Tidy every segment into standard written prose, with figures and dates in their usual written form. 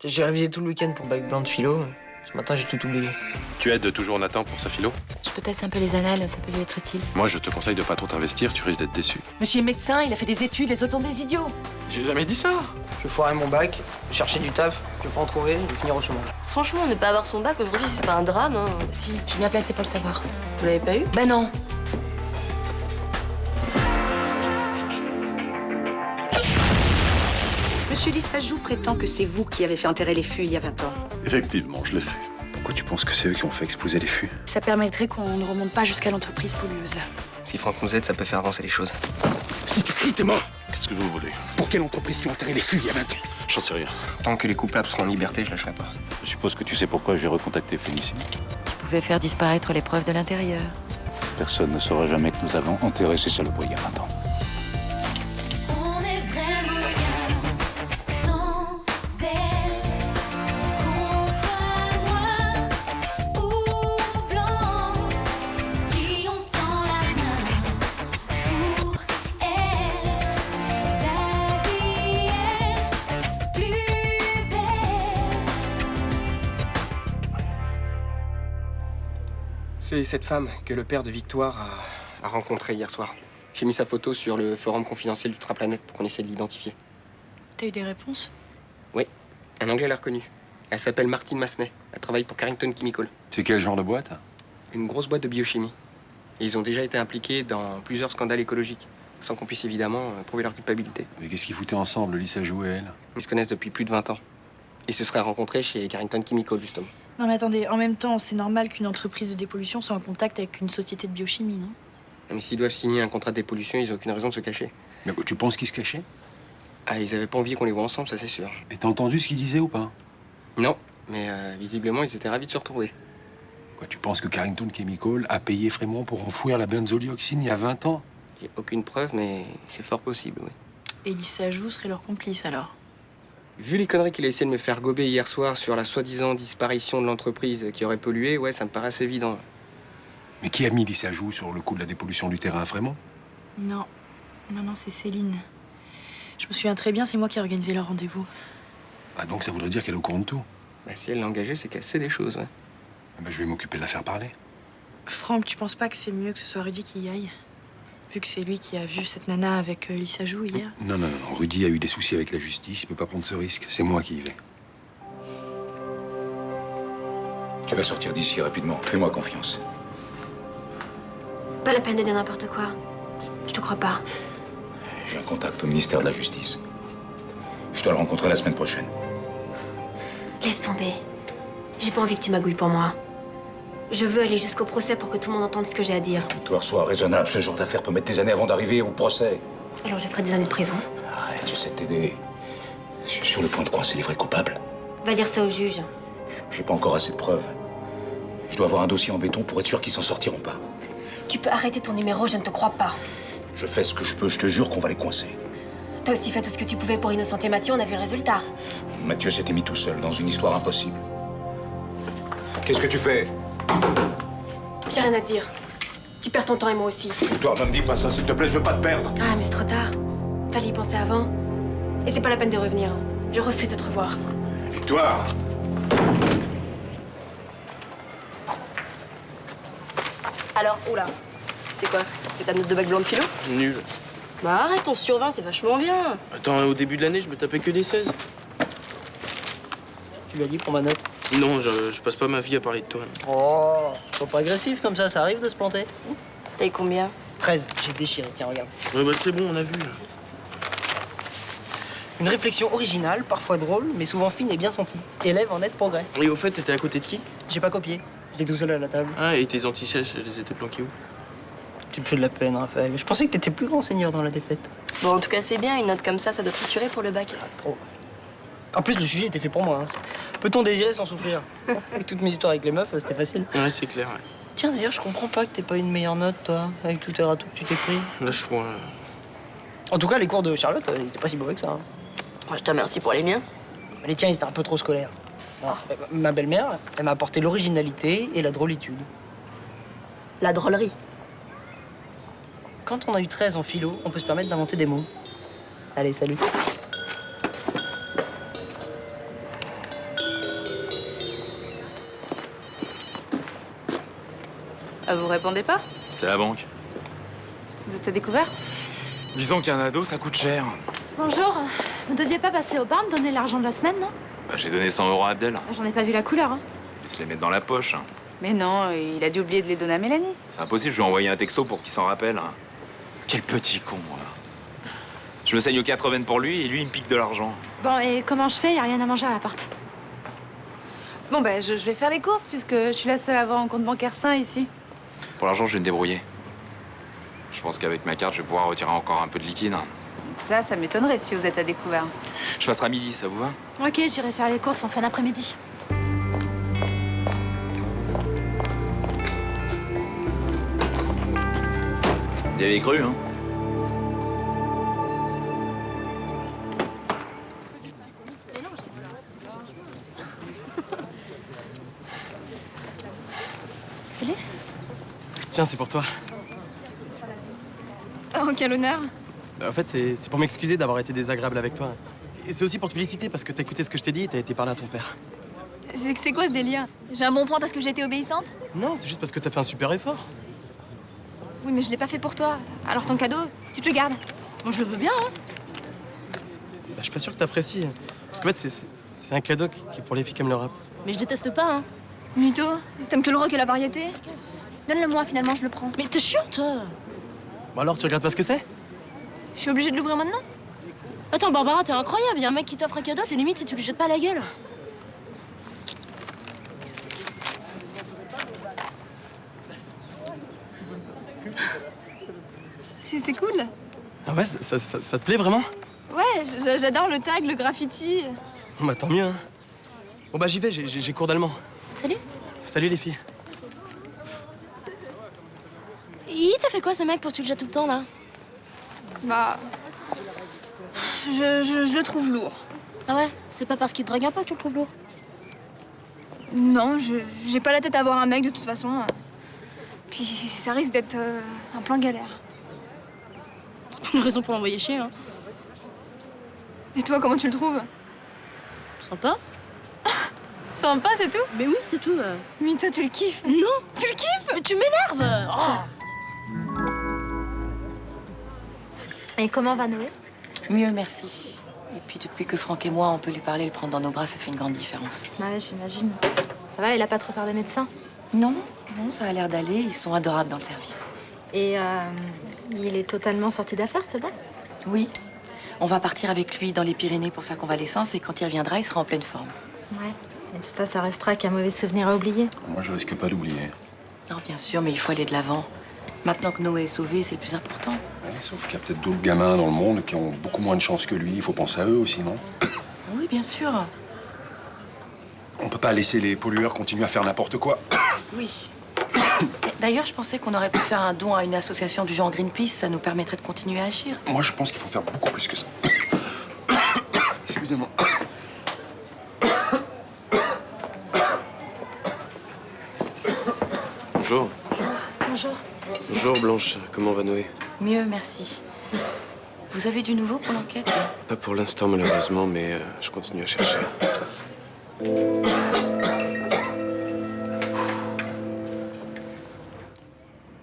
J'ai révisé tout le week-end pour bac blanc de philo. Ce matin, j'ai tout oublié. Tu aides toujours Nathan pour sa philo? Je peux tester un peu les annales, ça peut lui être utile. Moi, je te conseille de pas trop t'investir, tu risques d'être déçu. Monsieur est médecin, il a fait des études, les autres sont des idiots. J'ai jamais dit ça. Je vais foirer mon bac, je vais chercher du taf, je vais pas en trouver, je vais finir au chômage. Franchement, ne pas avoir son bac aujourd'hui, c'est pas un drame. Hein. Si, je suis bien placée pour le savoir. Vous l'avez pas eu? Ben non. Monsieur Lissajou prétend que c'est vous qui avez fait enterrer les fûts il y a 20 ans. Effectivement, je l'ai fait. Pourquoi tu penses que c'est eux qui ont fait exploser les fûts? Ça permettrait qu'on ne remonte pas jusqu'à l'entreprise pollueuse. Si Franck nous aide, ça peut faire avancer les choses. Si tu cries, t'es mort. Qu'est-ce que vous voulez? Pour quelle entreprise tu as enterré les fûts il y a 20 ans? J'en sais rien. Tant que les coupables seront en liberté, je lâcherai pas. Je suppose que tu sais pourquoi j'ai recontacté Félicie. Tu pouvais faire disparaître les preuves de l'intérieur. Personne ne saura jamais que nous avons enterré ces saloperies il y a 20 ans. On est vraiment bien sans elle. Qu'on soit noir ou blanc, si on tend la main pour elle, la vie est plus belle. C'est cette femme que le père de Victoire a rencontrée hier soir. J'ai mis sa photo sur le forum confidentiel d'Ultraplanète pour qu'on essaie de l'identifier. T'as eu des réponses? Oui, un Anglais l'a reconnue. Elle s'appelle Martine Massenet. Elle travaille pour Carrington Chemical, C'est quel genre de boîte? une grosse boîte de biochimie. Et ils ont déjà été impliqués dans plusieurs scandales écologiques, sans qu'on puisse évidemment prouver leur culpabilité. Mais qu'est-ce qu'ils foutaient ensemble, Lissajou et elle? Ils se connaissent depuis plus de 20 ans. Ils se seraient rencontrés chez Carrington Chemical, justement. Non mais attendez, en même temps, c'est normal qu'une entreprise de dépollution soit en contact avec une société de biochimie, non? Mais s'ils doivent signer un contrat de dépollution, ils n'ont aucune raison de se cacher. Mais tu penses qu'ils se cachaient? Ah, ils avaient pas envie qu'on les voit ensemble, ça c'est sûr. Et t'as entendu ce qu'ils disaient ou pas? Non, mais visiblement, ils étaient ravis de se retrouver. Quoi, tu penses que Carrington Chemical a payé Frémont pour enfouir la benzodioxine il y a 20 ans? J'ai aucune preuve, mais c'est fort possible, oui. Et Lissajou serait leur complice alors? Vu les conneries qu'il a essayé de me faire gober hier soir sur la soi-disant disparition de l'entreprise qui aurait pollué, ouais, ça me paraît assez évident. Mais qui a mis Lissajou sur le coup de la dépollution du terrain à Frémont? Non. Non, c'est Céline. Je me souviens très bien, c'est moi qui ai organisé leur rendez-vous. Ah, donc ça voudrait dire qu'elle est au courant de tout. Bah, si elle l'a engagé, c'est qu'elle sait des choses, ouais. Ah ben, je vais m'occuper de la faire parler. Franck, tu penses pas que c'est mieux que ce soit Rudy qui y aille? Vu que c'est lui qui a vu cette nana avec Lissajou hier. Non. Rudy a eu des soucis avec la justice, il peut pas prendre ce risque. C'est moi qui y vais. Tu vas sortir d'ici rapidement. Fais-moi confiance. Pas la peine de dire n'importe quoi. Je te crois pas. J'ai un contact au ministère de la Justice. Je dois le rencontrer la semaine prochaine. Laisse tomber. J'ai pas envie que tu magouilles pour moi. Je veux aller jusqu'au procès pour que tout le monde entende ce que j'ai à dire. Victoire, sois raisonnable. Ce genre d'affaire peut mettre des années avant d'arriver au procès. Alors je ferai des années de prison. Arrête, j'essaie de t'aider. Je suis sur le point de coincer les vrais coupables. Va dire ça au juge. J'ai pas encore assez de preuves. Je dois avoir un dossier en béton pour être sûr qu'ils s'en sortiront pas. Tu peux arrêter ton numéro, je ne te crois pas. Je fais ce que je peux, je te jure qu'on va les coincer. T'as aussi fait tout ce que tu pouvais pour innocenter Mathieu, on a vu le résultat. Mathieu s'était mis tout seul dans une histoire impossible. Qu'est-ce que tu fais? J'ai rien à te dire. Tu perds ton temps et moi aussi. Victoire, ne me dis pas ça, s'il te plaît, je veux pas te perdre. Ah, mais c'est trop tard. Fallait y penser avant. Et c'est pas la peine de revenir. Je refuse de te revoir. Victoire! Alors, oula. C'est quoi? C'est ta note de bac blanc de philo? Nul. Bah arrête, on sur 20, c'est vachement bien. Attends, au début de l'année, je me tapais que des 16. Tu lui as dit pour ma note? Non, je passe pas ma vie à parler de toi. Oh, sois pas agressif comme ça arrive de se planter. T'as eu combien? 13, j'ai déchiré, tiens, regarde. Ouais, bah c'est bon, on a vu. Une réflexion originale, parfois drôle, mais souvent fine et bien sentie. Élève en net progrès. Et au fait, t'étais à côté de qui? J'ai pas copié, j'étais tout seul à la table. Ah, et tes anti-sèches, elles étaient planquées où? Tu me fais de la peine, Raphaël. Je pensais que t'étais plus grand seigneur dans la défaite. Bon, en tout cas, c'est bien, une note comme ça doit te rassurer pour le bac. Trop. En plus, le sujet était fait pour moi. Hein. Peut-on désirer sans souffrir? Avec toutes mes histoires avec les meufs, c'était facile. Ouais, c'est clair, ouais. Tiens, d'ailleurs, je comprends pas que t'aies pas une meilleure note, toi, avec tous tes râteaux que tu t'es pris. Lâche-moi. En tout cas, les cours de Charlotte, ils étaient pas si mauvais que ça. Hein. Je te remercie pour les miens. Les tiens, ils étaient un peu trop scolaires. Alors, ma belle-mère, elle m'a apporté l'originalité et la drôlitude. La drôlerie. Quand on a eu 13 en philo, on peut se permettre d'inventer des mots. Allez, salut. Ah, vous répondez pas? C'est la banque. Vous êtes à découvert? Disons qu'un ado, ça coûte cher. Bonjour. Vous deviez pas passer au bar me donner l'argent de la semaine, non? Bah, j'ai donné 100 € à Abdel. J'en ai pas vu la couleur, hein. Je vais se les mettre dans la poche. Mais non, il a dû oublier de les donner à Mélanie. C'est impossible, je lui ai envoyé un texto pour qu'il s'en rappelle. Quel petit con, là. Je me saigne aux 80 pour lui et lui, il me pique de l'argent. Bon, et comment je fais? Y a rien à manger à l'appart. Bon, ben, je vais faire les courses puisque je suis la seule à avoir un compte bancaire sain ici. Pour l'argent, je vais me débrouiller. Je pense qu'avec ma carte, je vais pouvoir retirer encore un peu de liquide. Ça m'étonnerait si vous êtes à découvert. Je passerai à midi, ça vous va? Ok, j'irai faire les courses en fin d'après-midi. Vous y avez cru, hein? Salut. Tiens, c'est pour toi. Oh, quel honneur. En fait, c'est pour m'excuser d'avoir été désagréable avec toi. Et c'est aussi pour te féliciter parce que t'as écouté ce que je t'ai dit et t'as été parler à ton père. C'est quoi ce délire? J'ai un bon point parce que j'ai été obéissante? Non, c'est juste parce que t'as fait un super effort. Oui, mais je l'ai pas fait pour toi. Alors ton cadeau, tu te le gardes. Bon, je le veux bien, hein. Bah, je suis pas sûr que t'apprécies. Parce qu'en fait, c'est un cadeau qui est pour les filles qui aiment le rap. Mais je déteste pas, hein. Mytho, t'aimes que le rock et la variété? Donne-le-moi, finalement, je le prends. Mais t'es chiante, toi. Bon alors, tu regardes pas ce que c'est? Je suis obligée de l'ouvrir maintenant? Attends, Barbara, t'es incroyable. Y a un mec qui t'offre un cadeau, c'est limite si tu lui jettes pas à la gueule. C'est cool. Ah ouais, ça te plaît vraiment? Ouais, j'adore le tag, le graffiti. Bon bah tant mieux, hein. Bon bah j'y vais, j'ai cours d'allemand. Salut. Salut les filles. Il t'a fait quoi ce mec pour que tu le jettes tout le temps là? Bah. Je le trouve lourd. Ah ouais? C'est pas parce qu'il te drague un peu que tu le trouves lourd? Non, j'ai pas la tête à avoir un mec de toute façon. Puis ça risque d'être un plan galère. C'est pas une raison pour l'envoyer chier, hein. Et toi, comment tu le trouves? Sympa. Sympa, c'est tout? Mais oui, c'est tout. Mais toi, tu le kiffes? Non. Tu le kiffes? Mais tu m'énerves. Oh. Et comment va Noé? Mieux, merci. Et puis depuis que Franck et moi, on peut lui parler, le prendre dans nos bras, ça fait une grande différence. Ouais, j'imagine. Ça va, il a pas trop peur des médecins? Non, ça a l'air d'aller. Ils sont adorables dans le service. Et il est totalement sorti d'affaires, c'est bon? Oui. On va partir avec lui dans les Pyrénées pour sa convalescence et quand il reviendra, il sera en pleine forme. Ouais. Et tout ça, ça restera qu'un mauvais souvenir à oublier. Moi, je risque pas d'oublier. Non, bien sûr, mais il faut aller de l'avant. Maintenant que Noé est sauvé, c'est le plus important. Ouais, sauf qu'il y a peut-être d'autres gamins dans le monde qui ont beaucoup moins de chance que lui. Il faut penser à eux aussi, non? Oui, bien sûr. On peut pas laisser les pollueurs continuer à faire n'importe quoi. Oui. D'ailleurs, je pensais qu'on aurait pu faire un don à une association du genre Greenpeace. Ça nous permettrait de continuer à agir. Moi, je pense qu'il faut faire beaucoup plus que ça. Excusez-moi. Bonjour. Bonjour. Bonjour Blanche, comment va Noé? Mieux, merci. Vous avez du nouveau pour l'enquête? Pas pour l'instant malheureusement, mais je continue à chercher.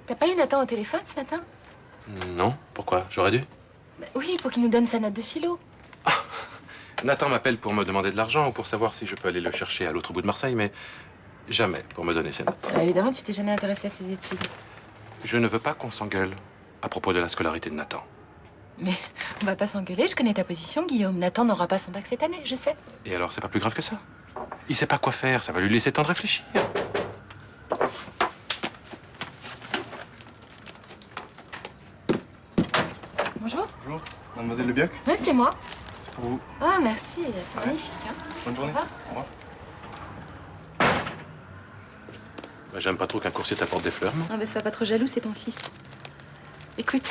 T'as pas eu Nathan au téléphone ce matin? Non, pourquoi? J'aurais dû. Oui, pour qu'il nous donne sa note de philo. Nathan m'appelle pour me demander de l'argent ou pour savoir si je peux aller le chercher à l'autre bout de Marseille, mais jamais pour me donner ses notes. Évidemment, tu t'es jamais intéressé à ses études. Je ne veux pas qu'on s'engueule à propos de la scolarité de Nathan. Mais on va pas s'engueuler, je connais ta position, Guillaume. Nathan n'aura pas son bac cette année, je sais. Et alors, c'est pas plus grave que ça? Il sait pas quoi faire, ça va lui laisser le temps de réfléchir. Bonjour. Bonjour, mademoiselle Le Bioc. Ouais, c'est moi. C'est pour vous. Ah, merci. C'est magnifique, hein. Bonne journée. Au revoir. Au revoir. Bah, j'aime pas trop qu'un coursier t'apporte des fleurs, moi. Non, mais sois pas trop jaloux, c'est ton fils. Écoute,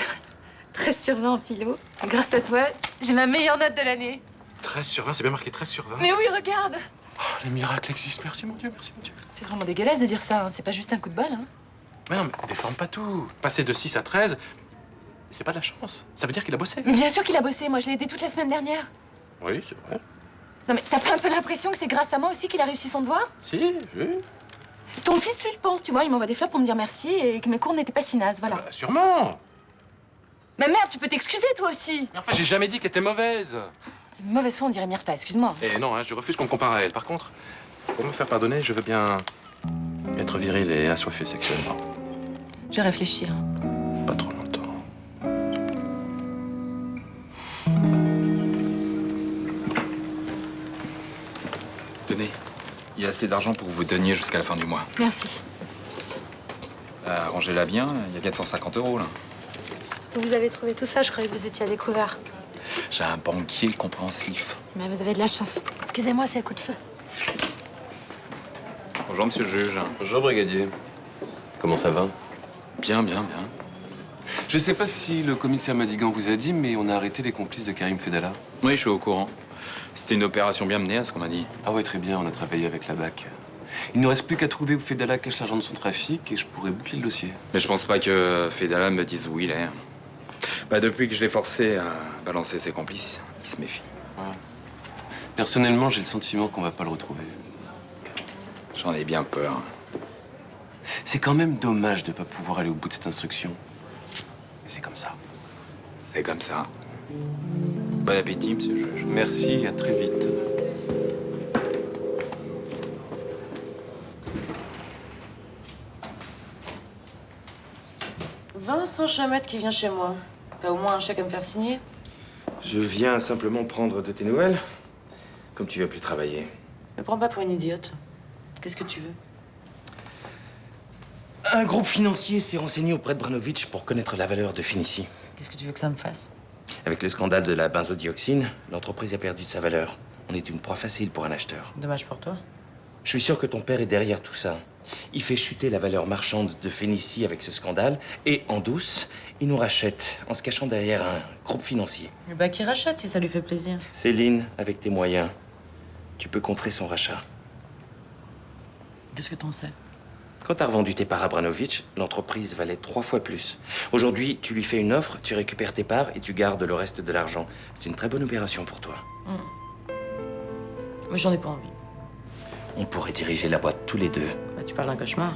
13 sur 20 en philo. Grâce à toi, j'ai ma meilleure note de l'année. 13 sur 20, c'est bien marqué 13 sur 20. Mais oui, regarde. Oh, les miracles existent, merci mon Dieu, merci mon Dieu. C'est vraiment dégueulasse de dire ça, hein. C'est pas juste un coup de bol, hein. Mais non, mais déforme pas tout. Passer de 6 à 13, c'est pas de la chance. Ça veut dire qu'il a bossé. Mais bien sûr qu'il a bossé, moi je l'ai aidé toute la semaine dernière. Oui, c'est vrai. Non mais t'as pas un peu l'impression que c'est grâce à moi aussi qu'il a réussi son devoir? Si, oui. Ton fils, lui, le pense, tu vois. Il m'envoie des fleurs pour me dire merci et que mes cours n'étaient pas si nazes, voilà. Bah, sûrement. Mais merde, tu peux t'excuser, toi aussi. Mais enfin, j'ai jamais dit qu'elle était mauvaise. C'est une mauvaise foi, on dirait Myrtha, excuse-moi. Et non, hein, je refuse qu'on me compare à elle. Par contre, pour me faire pardonner, je veux bien être viril et assoiffé sexuellement. Je vais réfléchir. Pas trop longtemps. Tenez, il y a assez d'argent pour que vous donniez jusqu'à la fin du mois. Merci. Arrangez-la bien, il y a 450 € là. Vous avez trouvé tout ça, je croyais que vous étiez à découvert. J'ai un banquier compréhensif. Mais vous avez de la chance. Excusez-moi, c'est le coup de feu. Bonjour, monsieur le juge. Bonjour, brigadier. Comment ça va? Bien, bien, bien. Je sais pas si le commissaire Madigan vous a dit, mais on a arrêté les complices de Karim Fedallah. Oui, je suis au courant. C'était une opération bien menée, à ce qu'on m'a dit. Ah ouais, très bien, on a travaillé avec la BAC. Il ne reste plus qu'à trouver où Fedallah cache l'argent de son trafic et je pourrais boucler le dossier. Mais je pense pas que Fedallah me dise où il est. Bah, depuis que je l'ai forcé à balancer ses complices, il se méfie. Personnellement, j'ai le sentiment qu'on va pas le retrouver. J'en ai bien peur. C'est quand même dommage de pas pouvoir aller au bout de cette instruction. Mais c'est comme ça. C'est comme ça. Bon appétit, monsieur le juge. Merci, à très vite. Vincent Chamette qui vient chez moi. T'as au moins un chèque à me faire signer? Je viens simplement prendre de tes nouvelles. Comme tu vas plus travailler. Me prends pas pour une idiote. Qu'est-ce que tu veux? Un groupe financier s'est renseigné auprès de Branovitch pour connaître la valeur de Finici. Qu'est-ce que tu veux que ça me fasse? Avec le scandale de la benzodioxine, l'entreprise a perdu de sa valeur. On est une proie facile pour un acheteur. Dommage pour toi. Je suis sûr que ton père est derrière tout ça. Il fait chuter la valeur marchande de Phénicie avec ce scandale et, en douce, il nous rachète en se cachant derrière un groupe financier. Bah, qui rachète si ça lui fait plaisir. Céline, avec tes moyens, tu peux contrer son rachat. Qu'est-ce que t'en sais? Quand t'as revendu tes parts à Branovitch, l'entreprise valait 3 fois plus. Aujourd'hui, tu lui fais une offre, tu récupères tes parts et tu gardes le reste de l'argent. C'est une très bonne opération pour toi. Mais j'en ai pas envie. On pourrait diriger la boîte tous les deux. Bah, tu parles d'un cauchemar.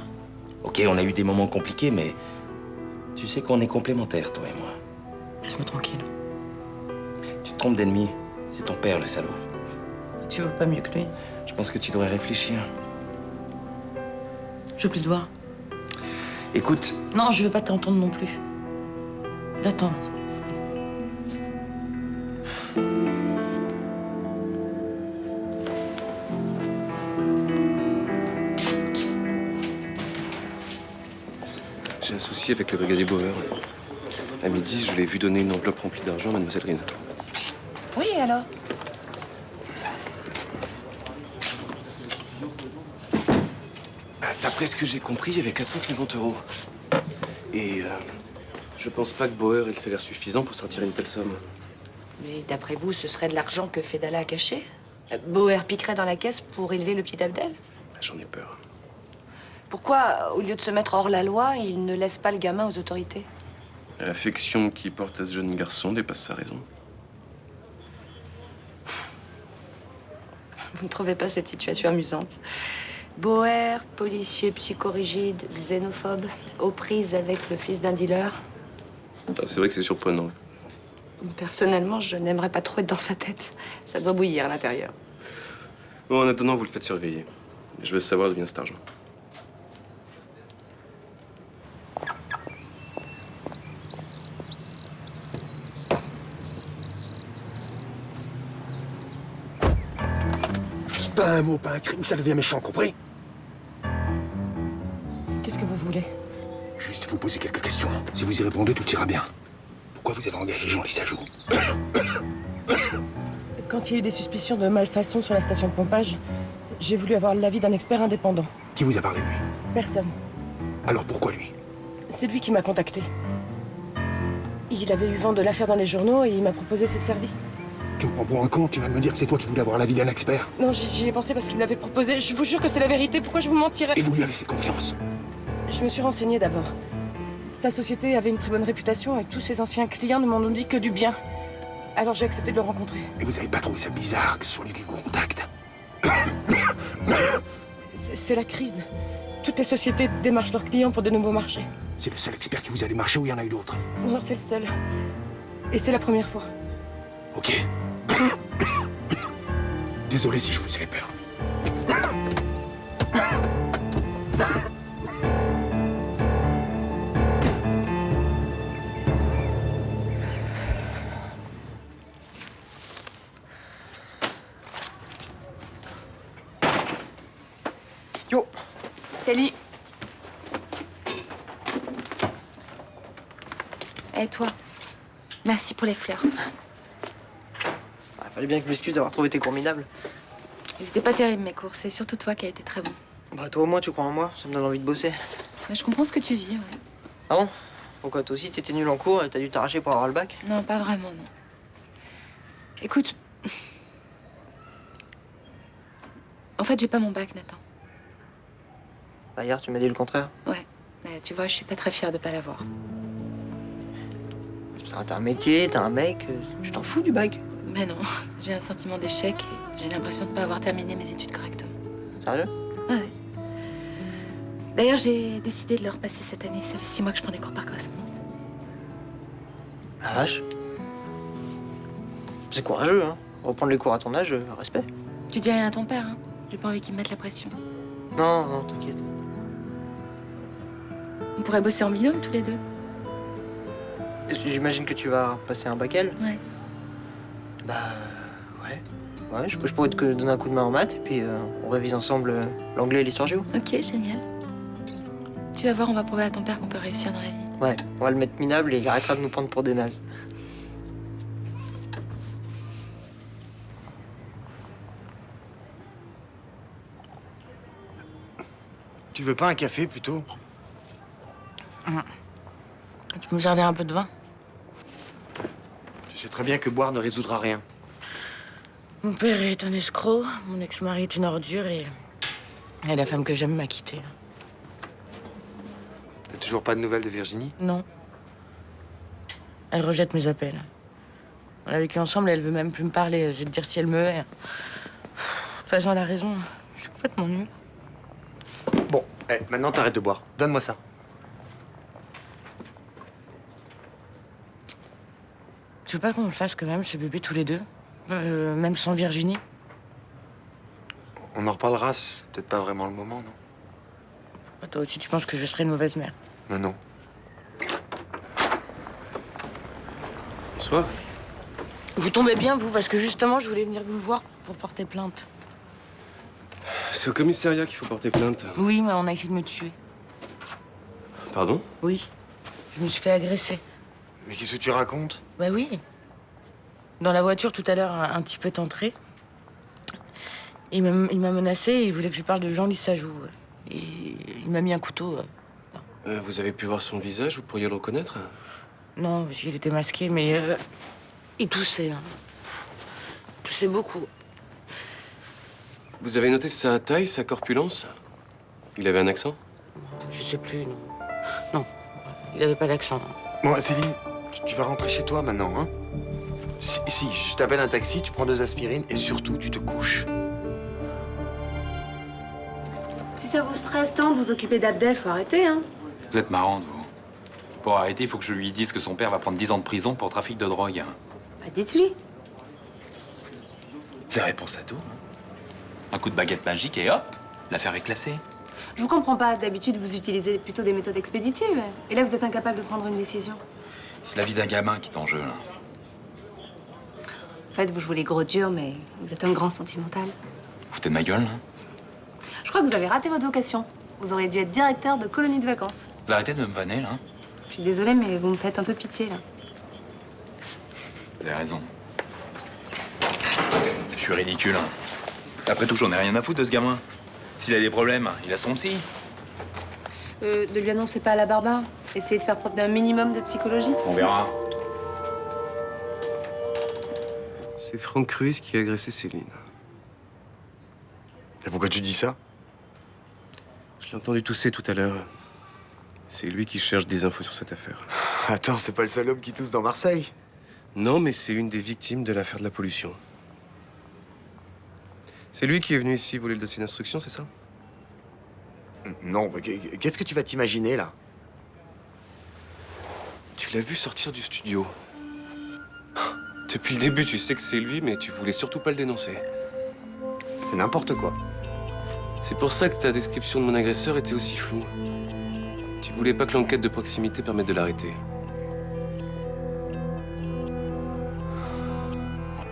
Ok, on a eu des moments compliqués, mais tu sais qu'on est complémentaires, toi et moi. Laisse-moi tranquille. Tu te trompes d'ennemi. C'est ton père, le salaud. Tu veux pas mieux que lui? Je pense que tu devrais réfléchir. Je veux plus te voir. Écoute... Non, je veux pas t'entendre non plus. Va-t'en, Vincent. J'ai un souci avec le brigadier Bauer. À midi, je l'ai vu donner une enveloppe remplie d'argent à mademoiselle Renato. Oui, alors? D'après ce que j'ai compris, il y avait 450 €. Et je pense pas que Bauer ait le salaire suffisant pour sortir une telle somme. Mais d'après vous, ce serait de l'argent que Fedallah a caché? Bauer piquerait dans la caisse pour élever le petit Abdel? J'en ai peur. Pourquoi, au lieu de se mettre hors la loi, il ne laisse pas le gamin aux autorités? L'affection qu'il porte à ce jeune garçon dépasse sa raison. Vous ne trouvez pas cette situation amusante? Bauer, policier psychorigide, xénophobe, aux prises avec le fils d'un dealer. C'est vrai que c'est surprenant. Personnellement, je n'aimerais pas trop être dans sa tête. Ça doit bouillir à l'intérieur. Bon, en attendant, vous le faites surveiller. Je veux savoir d'où vient cet argent. Pas un mot, pas un cri, ou ça devient méchant, compris? Qu'est-ce que vous voulez? Juste vous poser quelques questions. Si vous y répondez, tout ira bien. Pourquoi vous avez engagé Jean Lissajou? Quand il y a eu des suspicions de malfaçon sur la station de pompage, j'ai voulu avoir l'avis d'un expert indépendant. Qui vous a parlé, lui? Personne. Alors pourquoi lui? C'est lui qui m'a contacté. Il avait eu vent de l'affaire dans les journaux et il m'a proposé ses services. Tu me prends pour un con, tu vas me dire que c'est toi qui voulais avoir l'avis d'un expert. Non, j'y ai pensé parce qu'il me l'avait proposé. Je vous jure que c'est la vérité. Pourquoi je vous mentirais? Et vous lui avez fait confiance? Je me suis renseignée d'abord. Sa société avait une très bonne réputation et tous ses anciens clients ne m'en ont dit que du bien. Alors j'ai accepté de le rencontrer. Et vous avez pas trouvé ça bizarre que ce soit lui qui vous contacte? C'est la crise. toutes les sociétés démarchent leurs clients pour de nouveaux marchés. C'est le seul expert qui vous a démarché ou il y en a eu d'autres? Non, c'est le seul. Et c'est la première fois. Ok. Désolé si je vous ai fait peur. Yo. Salut. Et toi? Merci pour les fleurs. Fallait bien que je m'excuse d'avoir trouvé tes cours minables. Ils étaient pas terribles mes cours, c'est surtout toi qui as été très bon. Bah toi au moins tu crois en moi, ça me donne envie de bosser. Mais je comprends ce que tu vis, ouais. Ah bon? Pourquoi toi aussi t'étais nul en cours et t'as dû t'arracher pour avoir le bac? Non, pas vraiment, non. Écoute. En fait, j'ai pas mon bac, Nathan. Bah hier tu m'as dit le contraire. Ouais. Mais tu vois, je suis pas très fière de pas l'avoir. T'as un métier, t'as un mec, tu t'en fous du bac? Mais non, j'ai un sentiment d'échec et j'ai l'impression de pas avoir terminé mes études correctement. Sérieux? Ouais. D'ailleurs, j'ai décidé de le repasser cette année. Ça fait 6 mois que je prends des cours par correspondance. La vache. C'est courageux, hein. Reprendre les cours à ton âge, respect. Tu dis rien à ton père, hein? J'ai pas envie qu'il me mette la pression. Non, non, t'inquiète. On pourrait bosser en binôme tous les deux. J'imagine que tu vas passer un bac L? Ouais. Bah, ouais. Ouais, je pourrais te donner un coup de main en maths, et puis on révise ensemble l'anglais et l'histoire géo. Ok, génial. Tu vas voir, on va prouver à ton père qu'on peut réussir dans la vie. Ouais, on va le mettre minable et il arrêtera de nous prendre pour des nazes. Tu veux pas un café, plutôt? Tu peux me servir un peu de vin? Tu sais très bien que boire ne résoudra rien. Mon père est un escroc, mon ex-mari est une ordure et la femme que j'aime m'a quitté. T'as toujours pas de nouvelles de Virginie? Non. Elle rejette mes appels. On a vécu ensemble, elle veut même plus me parler. Je vais te dire si elle me hait. De toute façon, elle a raison. Je suis complètement nulle. Bon, maintenant t'arrêtes de boire. Donne-moi ça. Tu veux pas qu'on le fasse quand même, ce bébé, tous les deux? Même sans Virginie? On en reparlera, c'est peut-être pas vraiment le moment, non? Toi aussi, tu penses que je serais une mauvaise mère? Mais non. Bonsoir. Vous tombez bien, vous, parce que justement, je voulais venir vous voir pour porter plainte. C'est au commissariat qu'il faut porter plainte. Oui, mais on a essayé de me tuer. Pardon? Oui. Je me suis fait agresser. Mais qu'est-ce que tu racontes? Bah oui. Dans la voiture, tout à l'heure, un type est entré. Il m'a menacé et il voulait que je lui parle de Jean Lissajou. Et il m'a mis un couteau. Vous avez pu voir son visage, vous pourriez le reconnaître? Non, parce qu'il était masqué, mais il toussait. Hein. Il toussait beaucoup. Vous avez noté sa taille, sa corpulence? Il avait un accent? Je sais plus, non. Non, il avait pas d'accent. Bon, Céline, tu vas rentrer chez toi maintenant, hein? Si, je t'appelle un taxi, tu prends 2 aspirines et surtout, tu te couches. Si ça vous stresse tant de vous occuper d'Abdel, faut arrêter, hein. Vous êtes marrante, vous. Pour arrêter, il faut que je lui dise que son père va prendre 10 ans de prison pour trafic de drogue. Bah, dites-lui. C'est réponse à tout. Un coup de baguette magique et hop, l'affaire est classée. Je vous comprends pas. D'habitude, vous utilisez plutôt des méthodes expéditives. Et là, vous êtes incapable de prendre une décision. C'est la vie d'un gamin qui est en jeu, là. En fait, vous jouez les gros durs, mais vous êtes un grand sentimental. Vous foutez de ma gueule, là? Je crois que vous avez raté votre vocation. Vous auriez dû être directeur de colonie de vacances. Vous arrêtez de me vanner, là? Je suis désolée, mais vous me faites un peu pitié, là. Vous avez raison. Je suis ridicule. Après tout, j'en ai rien à foutre de ce gamin. S'il a des problèmes, il a son psy. Ne lui annoncez pas à la barbare. Essayez de faire preuve d'un minimum de psychologie. On verra. C'est Franck Ruiz qui a agressé Céline. Et pourquoi tu dis ça? Je l'ai entendu tousser tout à l'heure. C'est lui qui cherche des infos sur cette affaire. Attends, c'est pas le seul homme qui tousse dans Marseille? Non, mais c'est une des victimes de l'affaire de la pollution. C'est lui qui est venu ici voler le dossier d'instruction, c'est ça? Non, mais qu'est-ce que tu vas t'imaginer, là? Tu l'as vu sortir du studio. Depuis le début, tu sais que c'est lui, mais tu voulais surtout pas le dénoncer. C'est n'importe quoi. C'est pour ça que ta description de mon agresseur était aussi floue. Tu voulais pas que l'enquête de proximité permette de l'arrêter.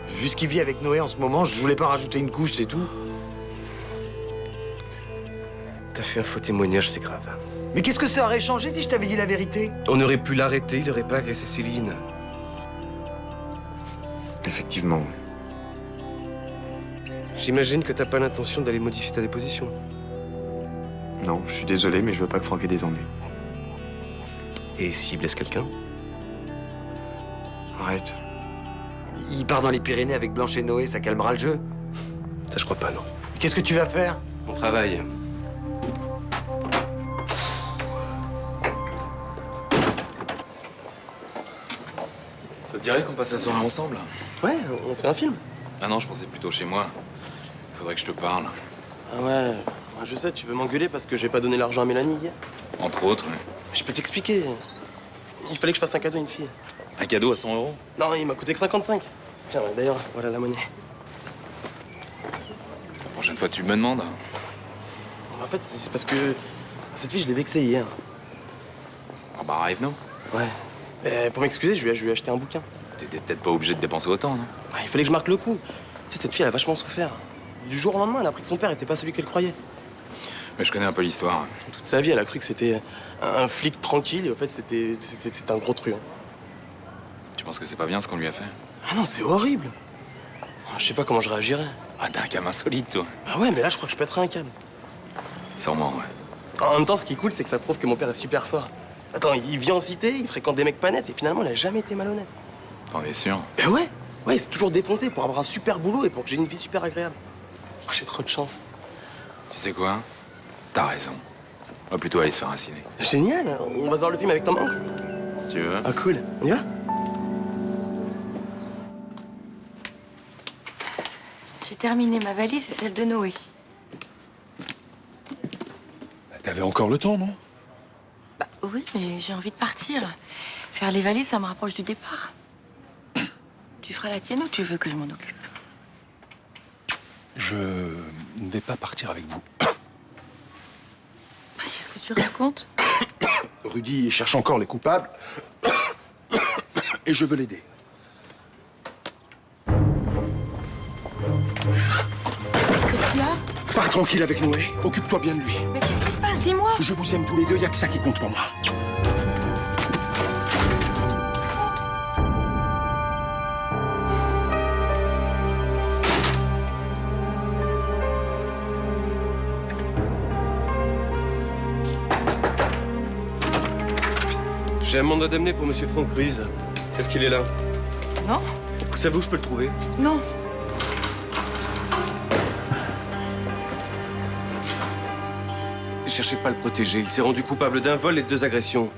Vu ce qu'il vit avec Noé en ce moment, je voulais pas rajouter une couche, c'est tout. T'as fait un faux témoignage, c'est grave. Mais qu'est-ce que ça aurait changé si je t'avais dit la vérité? On aurait pu l'arrêter, il aurait pas agressé Céline. Effectivement. J'imagine que t'as pas l'intention d'aller modifier ta déposition. Non, je suis désolé, mais je veux pas que Franck ait des ennuis. Et s'il blesse quelqu'un? Arrête. Il part dans les Pyrénées avec Blanche et Noé, ça calmera le jeu. Ça, je crois pas, non. Qu'est-ce que tu vas faire? Mon travail. Ça te dirait qu'on passe la soirée ensemble? Ouais, on se fait un film. Ah non, je pensais plutôt chez moi. Faudrait que je te parle. Ah ouais, je sais, tu veux m'engueuler parce que j'ai pas donné l'argent à Mélanie hier. Entre autres, ouais. Je peux t'expliquer. Il fallait que je fasse un cadeau à une fille. Un cadeau à 100 €? Non, il m'a coûté que 55. Tiens, d'ailleurs, voilà la monnaie. La prochaine fois, tu me demandes. En fait, c'est parce que cette fille, je l'ai vexée hier. Ah bah, arrive, non? Ouais. Et pour m'excuser, je lui ai acheté un bouquin. T'étais peut-être pas obligé de dépenser autant, non? Ah, il fallait que je marque le coup. Tu sais, cette fille, elle a vachement souffert. Du jour au lendemain, elle a appris que son père était pas celui qu'elle croyait. Mais je connais un peu l'histoire. Toute sa vie, elle a cru que c'était un flic tranquille, et en fait, c'était un gros truand. Tu penses que c'est pas bien ce qu'on lui a fait? Ah non, c'est horrible. Je sais pas comment je réagirais. Ah, t'es un gamin solide, toi. Ah ouais, mais là, je crois que je pèterais un câble. Sûrement, ouais. En même temps, ce qui est cool, c'est que ça prouve que mon père est super fort. Attends, il vit en cité, il fréquente des mecs pas nets, et finalement, il a jamais été malhonnête. T'en es sûr? Ben ouais, il s'est toujours défoncé pour avoir un super boulot et pour que j'ai une vie super agréable. Oh, j'ai trop de chance. Tu sais quoi? T'as raison. On va plutôt aller se faire un ciné. Génial, on va se voir le film avec Tom Hanks. Si tu veux. Ah cool, on y va? J'ai terminé ma valise et celle de Noé. T'avais encore le temps, non? Bah oui, mais j'ai envie de partir. Faire les valises, ça me rapproche du départ. Tu feras la tienne ou tu veux que je m'en occupe? Je ne vais pas partir avec vous. Qu'est-ce que tu racontes? Rudy cherche encore les coupables. Et je veux l'aider. Qu'est-ce qu'il y a? Pars tranquille avec Noé. Occupe-toi bien de lui. Mais qu'est-ce qui se passe? Dis-moi. Je vous aime tous les deux, il n'y a que ça qui compte pour moi. J'ai un mandat d'amener pour Monsieur Franck Ruiz. Est-ce qu'il est là? Non. Vous savez où je peux le trouver? Non. Cherchez pas à le protéger. Il s'est rendu coupable d'un vol et de 2 agressions.